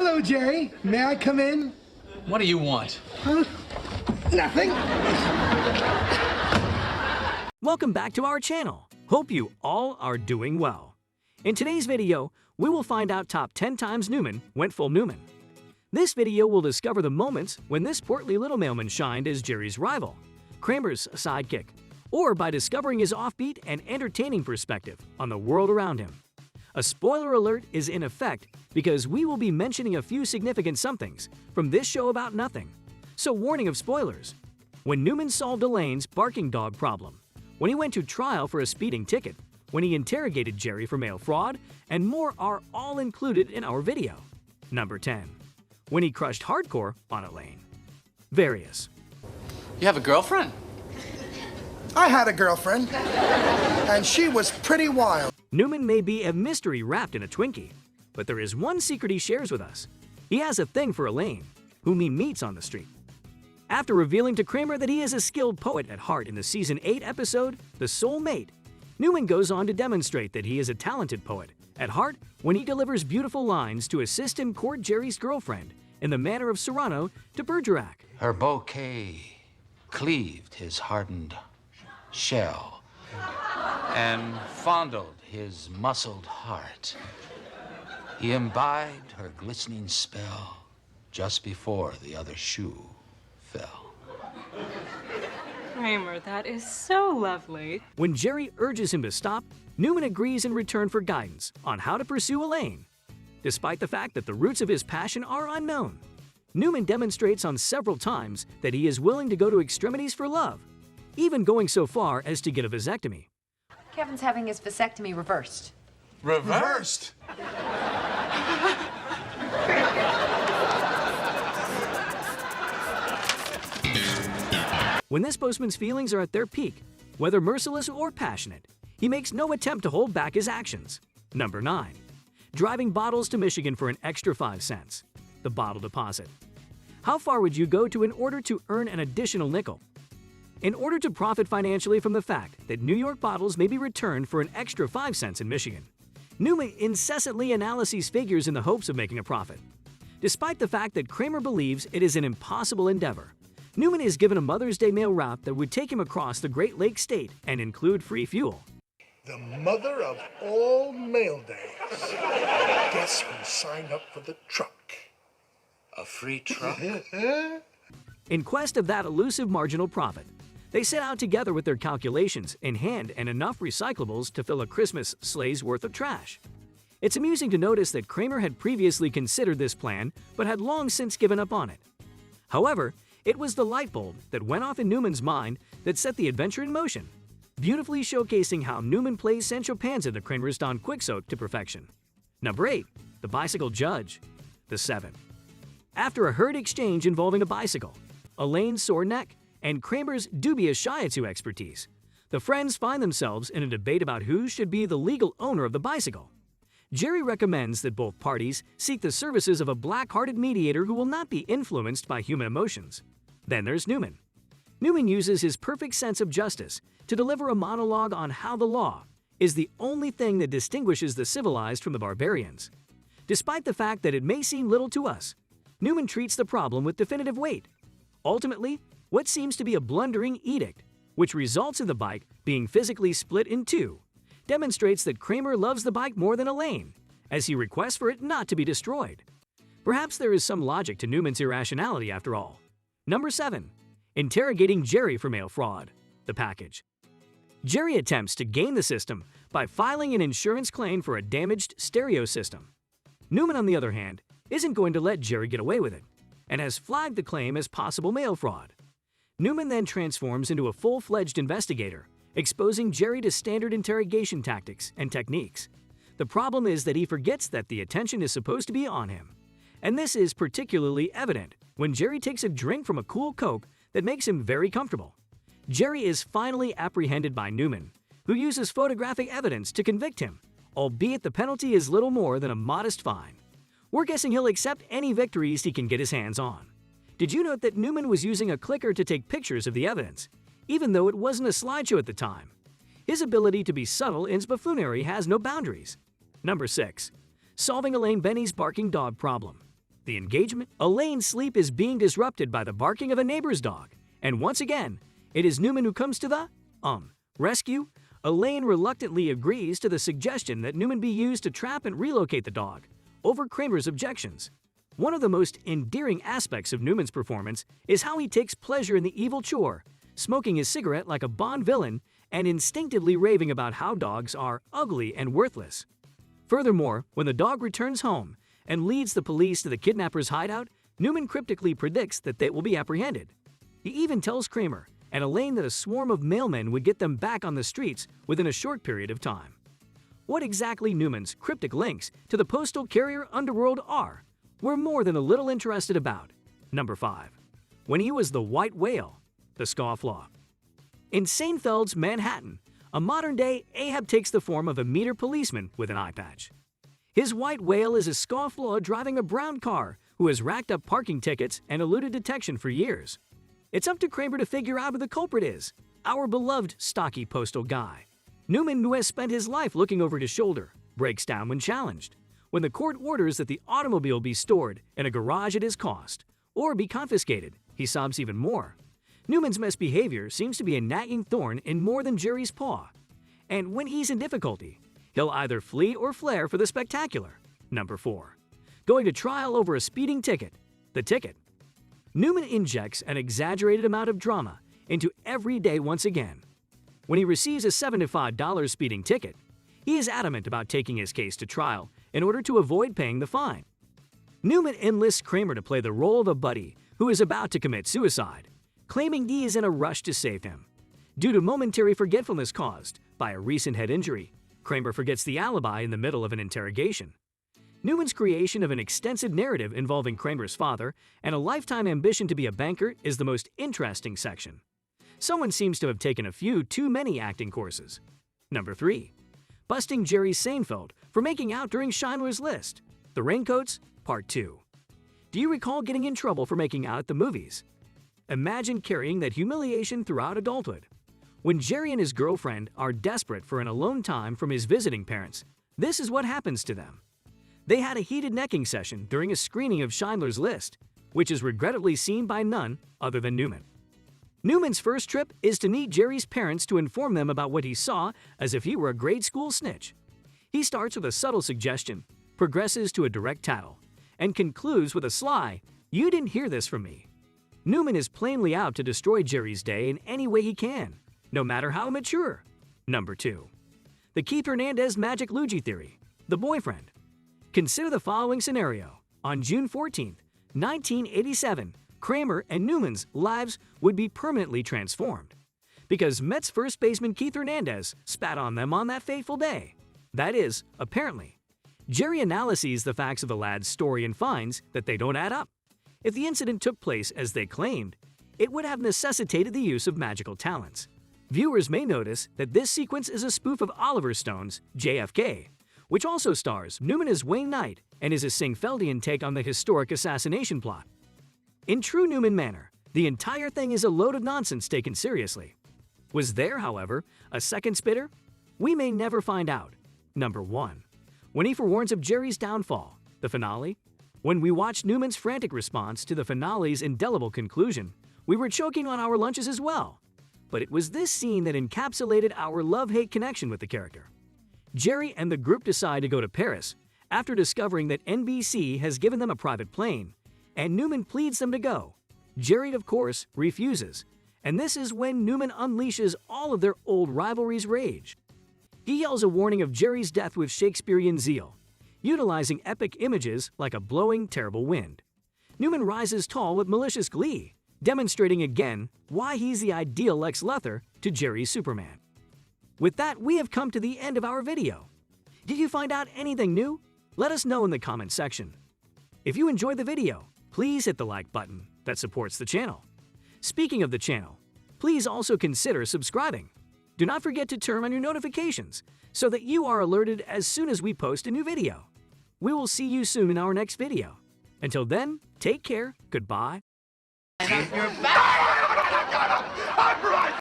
Hello, Jerry. May I come in? What do you want? Nothing. Welcome back to our channel. Hope you all are doing well. In today's video, we will find out top 10 times Newman went full Newman. This video will discover the moments when this portly little mailman shined as Jerry's rival, Kramer's sidekick, or by discovering his offbeat and entertaining perspective on the world around him. A spoiler alert is in effect because we will be mentioning a few significant somethings from this show about nothing. So warning of spoilers. When Newman solved Elaine's barking dog problem, when he went to trial for a speeding ticket, when he interrogated Jerry for mail fraud, and more are all included in our video. Number 10. When he crushed hardcore on Elaine. Various. You have a girlfriend? I had a girlfriend, and she was pretty wild. Newman may be a mystery wrapped in a Twinkie, but there is one secret he shares with us. He has a thing for Elaine, whom he meets on the street. After revealing to Kramer that he is a skilled poet at heart in the Season 8 episode, The Soul Mate, Newman goes on to demonstrate that he is a talented poet at heart when he delivers beautiful lines to assist him court Jerry's girlfriend in the manner of Cyrano to Bergerac. Her bouquet cleaved his hardened shell and fondled his muscled heart. He imbibed her glistening spell just before the other shoe fell. Kramer, that is so lovely. When Jerry urges him to stop, Newman agrees in return for guidance on how to pursue Elaine. Despite the fact that the roots of his passion are unknown, Newman demonstrates on several times that he is willing to go to extremities for love, even going so far as to get a vasectomy. Kevin's having his vasectomy reversed. Reversed? When this postman's feelings are at their peak, whether merciless or passionate, he makes no attempt to hold back his actions. Number 9. Driving bottles to Michigan for an extra 5 cents. The bottle deposit. How far would you go in order to earn an additional nickel? In order to profit financially from the fact that New York bottles may be returned for an extra 5 cents in Michigan, Newman incessantly analyzes figures in the hopes of making a profit. Despite the fact that Kramer believes it is an impossible endeavor, Newman is given a Mother's Day mail route that would take him across the Great Lakes state and include free fuel. The mother of all mail days. Guess who signed up for the truck? A free truck? In quest of that elusive marginal profit, they set out together with their calculations in hand and enough recyclables to fill a Christmas sleigh's worth of trash. It's amusing to notice that Kramer had previously considered this plan but had long since given up on it. However, it was the light bulb that went off in Newman's mind that set the adventure in motion, beautifully showcasing how Newman plays Sancho Panza the Kramer's Don Quixote to perfection. Number 8. The bicycle judge. The 7. After a hurried exchange involving a bicycle, Elaine's sore neck, and Kramer's dubious shiatsu expertise, the friends find themselves in a debate about who should be the legal owner of the bicycle. Jerry recommends that both parties seek the services of a black-hearted mediator who will not be influenced by human emotions. Then there's Newman. Newman uses his perfect sense of justice to deliver a monologue on how the law is the only thing that distinguishes the civilized from the barbarians. Despite the fact that it may seem little to us, Newman treats the problem with definitive weight. Ultimately, what seems to be a blundering edict, which results in the bike being physically split in two, demonstrates that Kramer loves the bike more than Elaine, as he requests for it not to be destroyed. Perhaps there is some logic to Newman's irrationality after all. Number 7. Interrogating Jerry for mail fraud. The package. Jerry attempts to game the system by filing an insurance claim for a damaged stereo system. Newman, on the other hand, isn't going to let Jerry get away with it, and has flagged the claim as possible mail fraud. Newman then transforms into a full-fledged investigator, exposing Jerry to standard interrogation tactics and techniques. The problem is that he forgets that the attention is supposed to be on him. And this is particularly evident when Jerry takes a drink from a cool Coke that makes him very comfortable. Jerry is finally apprehended by Newman, who uses photographic evidence to convict him, albeit the penalty is little more than a modest fine. We're guessing he'll accept any victories he can get his hands on. Did you note that Newman was using a clicker to take pictures of the evidence, even though it wasn't a slideshow at the time? His ability to be subtle in his buffoonery has no boundaries. Number 6. Solving Elaine Benny's barking dog problem. The engagement, Elaine's sleep is being disrupted by the barking of a neighbor's dog. And once again, it is Newman who comes to the, rescue. Elaine reluctantly agrees to the suggestion that Newman be used to trap and relocate the dog, over Kramer's objections. One of the most endearing aspects of Newman's performance is how he takes pleasure in the evil chore, smoking his cigarette like a Bond villain and instinctively raving about how dogs are ugly and worthless. Furthermore, when the dog returns home and leads the police to the kidnapper's hideout, Newman cryptically predicts that they will be apprehended. He even tells Kramer and Elaine that a swarm of mailmen would get them back on the streets within a short period of time. What exactly Newman's cryptic links to the postal carrier underworld are, we're more than a little interested about. Number 5. When he was the white whale, the scofflaw. In Seinfeld's Manhattan, a modern-day Ahab takes the form of a meter policeman with an eye patch. His white whale is a scofflaw driving a brown car who has racked up parking tickets and eluded detection for years. It's up to Kramer to figure out who the culprit is, our beloved stocky postal guy. Newman, who has spent his life looking over his shoulder, breaks down when challenged. When the court orders that the automobile be stored in a garage at his cost, or be confiscated, he sobs even more. Newman's misbehavior seems to be a nagging thorn in more than Jerry's paw. And when he's in difficulty, he'll either flee or flare for the spectacular. Number 4. Going to trial over a speeding ticket, the ticket. Newman injects an exaggerated amount of drama into every day once again. When he receives a $75 speeding ticket, he is adamant about taking his case to trial in order to avoid paying the fine. Newman enlists Kramer to play the role of a buddy who is about to commit suicide, claiming he is in a rush to save him. Due to momentary forgetfulness caused by a recent head injury, Kramer forgets the alibi in the middle of an interrogation. Newman's creation of an extensive narrative involving Kramer's father and a lifetime ambition to be a banker is the most interesting section. Someone seems to have taken a few too many acting courses. Number 3. Busting Jerry Seinfeld for making out during Schindler's List, The Raincoats, Part 2. Do you recall getting in trouble for making out at the movies? Imagine carrying that humiliation throughout adulthood. When Jerry and his girlfriend are desperate for an alone time from his visiting parents, this is what happens to them. They had a heated necking session during a screening of Schindler's List, which is regrettably seen by none other than Newman. Newman's first trip is to meet Jerry's parents to inform them about what he saw as if he were a grade school snitch. He starts with a subtle suggestion, progresses to a direct tattle, and concludes with a sly, "You didn't hear this from me." Newman is plainly out to destroy Jerry's day in any way he can, no matter how immature. Number 2. The Keith Hernandez Magic Luigi Theory, the boyfriend. Consider the following scenario. On June 14, 1987, Kramer and Newman's lives would be permanently transformed because Mets first baseman Keith Hernandez spat on them on that fateful day. That is, apparently. Jerry analyzes the facts of the lad's story and finds that they don't add up. If the incident took place as they claimed, it would have necessitated the use of magical talents. Viewers may notice that this sequence is a spoof of Oliver Stone's JFK, which also stars Newman as Wayne Knight and is a Seinfeldian take on the historic assassination plot. In true Newman manner, the entire thing is a load of nonsense taken seriously. Was there, however, a second spitter? We may never find out. Number 1. When he forewarns of Jerry's downfall, the finale. When we watched Newman's frantic response to the finale's indelible conclusion, we were choking on our lunches as well. But it was this scene that encapsulated our love-hate connection with the character. Jerry and the group decide to go to Paris after discovering that NBC has given them a private plane, and Newman pleads them to go. Jerry, of course, refuses, and this is when Newman unleashes all of their old rivalry's rage. He yells a warning of Jerry's death with Shakespearean zeal, utilizing epic images like a blowing, terrible wind. Newman rises tall with malicious glee, demonstrating again why he's the ideal Lex Luthor to Jerry's Superman. With that, we have come to the end of our video. Did you find out anything new? Let us know in the comments section. If you enjoyed the video, please hit the like button that supports the channel. Speaking of the channel, please also consider subscribing. Do not forget to turn on your notifications so that you are alerted as soon as we post a new video. We will see you soon in our next video. Until then, take care, goodbye. I'm right.